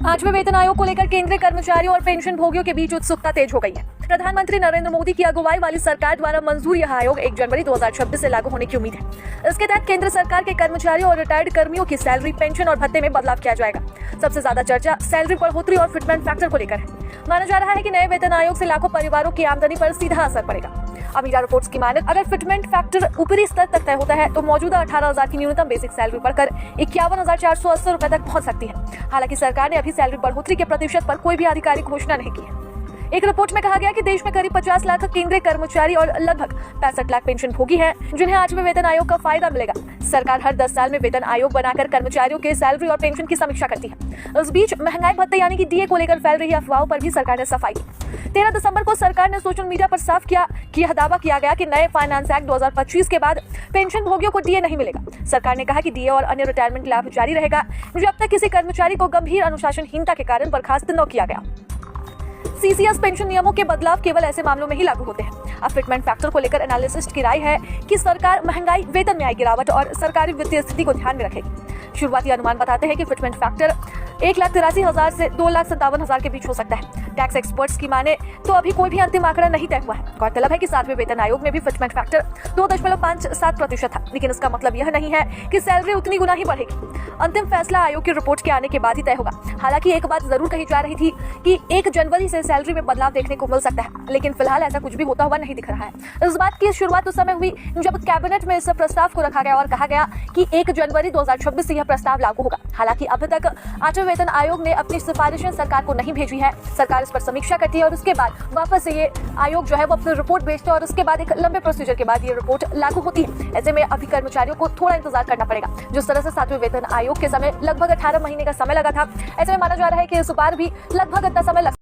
पांचवें वेतन आयोग को लेकर केंद्रीय कर्मचारियों और पेंशन भोगियों के बीच उत्सुकता तेज हो गई है। प्रधानमंत्री नरेंद्र मोदी की अगुवाई वाली सरकार द्वारा मंजूर यह आयोग 1 जनवरी 2026 से लागू होने की उम्मीद है। इसके तहत केंद्र सरकार के कर्मचारियों और रिटायर्ड कर्मियों की सैलरी, पेंशन और भत्ते में बदलाव किया जाएगा। सबसे ज्यादा चर्चा सैलरी बढ़ोतरी और फिटमेंट फैक्टर को लेकर है। माना जा रहा है कि नए वेतन आयोग से लाखों परिवारों की आमदनी पर सीधा असर पड़ेगा। अमीरा रिपोर्ट्स की माने अगर फिटमेंट फैक्टर ऊपरी स्तर तक तय होता है तो मौजूदा 18,000 की न्यूनतम बेसिक सैलरी बढ़कर 51,480 रुपए तक पहुंच सकती है। हालांकि सरकार ने अभी सैलरी बढ़ोतरी के प्रतिशत पर कोई भी आधिकारिक घोषणा नहीं की है। एक रिपोर्ट में कहा गया कि देश में करीब 50 लाख केंद्रीय कर्मचारी और लगभग 65 लाख पेंशन भोगी हैं, जिन्हें 8वें वेतन आयोग का फायदा मिलेगा। सरकार हर 10 साल में वेतन आयोग बनाकर कर्मचारियों के सैलरी और पेंशन की समीक्षा करती है। इस बीच महंगाई भत्ते यानी कि डीए को लेकर फैल रही अफवाहों पर भी सरकार ने सफाई दी। 13 दिसंबर को सरकार ने सोशल मीडिया पर साफ किया कि यह दावा किया गया कि नए फाइनेंस एक्ट 2025 के बाद पेंशन भोगियों को डीए नहीं मिलेगा। सरकार ने कहा कि डीए और अन्य रिटायरमेंट लाभ जारी रहेगा जब तक किसी कर्मचारी को गंभीर अनुशासनहीनता के कारण बर्खास्त न किया गया। सीसीएस पेंशन नियमों के बदलाव केवल ऐसे मामलों में ही लागू होते हैं। अब फिटमेंट फैक्टर को लेकर एनालिसिस्ट की राय है कि सरकार महंगाई, वेतन में आई गिरावट और सरकारी वित्तीय स्थिति को ध्यान में रखेगी। शुरुआती अनुमान बताते हैं कि फिटमेंट फैक्टर 1,83,000 से 2,57,000 के बीच हो सकता है। टैक्स एक्सपर्ट्स की माने तो अभी कोई भी अंतिम आंकड़ा नहीं तय हुआ है। गौरतलब है कि 7वें वेतन आयोग में भी फिटमेंट फैक्टर 2.57% था, लेकिन इसका मतलब यह नहीं है कि सैलरी उतनी गुना ही बढ़ेगी। अंतिम फैसला आयोग की रिपोर्ट के आने के बाद ही तय होगा। हालांकि एक बात जरूर कही जा रही थी कि 1 जनवरी से सैलरी में बदलाव देखने को मिल सकता है, लेकिन फिलहाल ऐसा कुछ भी होता हुआ नहीं दिख रहा है। इस बात की शुरुआत उस समय हुई जब कैबिनेट में इस प्रस्ताव को रखा गया और कहा गया कि 1 जनवरी 2026 से यह प्रस्ताव लागू होगा। हालांकि अब तक 8वें वेतन आयोग ने अपनी सिफारिशें सरकार को नहीं भेजी है। सरकार इस पर समीक्षा करती है और उसके बाद वापस से ये आयोग जो है वो अपनी रिपोर्ट भेजता है और उसके बाद एक लंबे प्रोसीजर के बाद ये रिपोर्ट लागू होती है। ऐसे में अभी कर्मचारियों को थोड़ा इंतजार करना पड़ेगा। जिस तरह से 7वें वेतन आयोग के समय लगभग 18 महीने का समय लगा था, ऐसे में माना जा रहा है कि इस बार भी लगभग इतना समय लग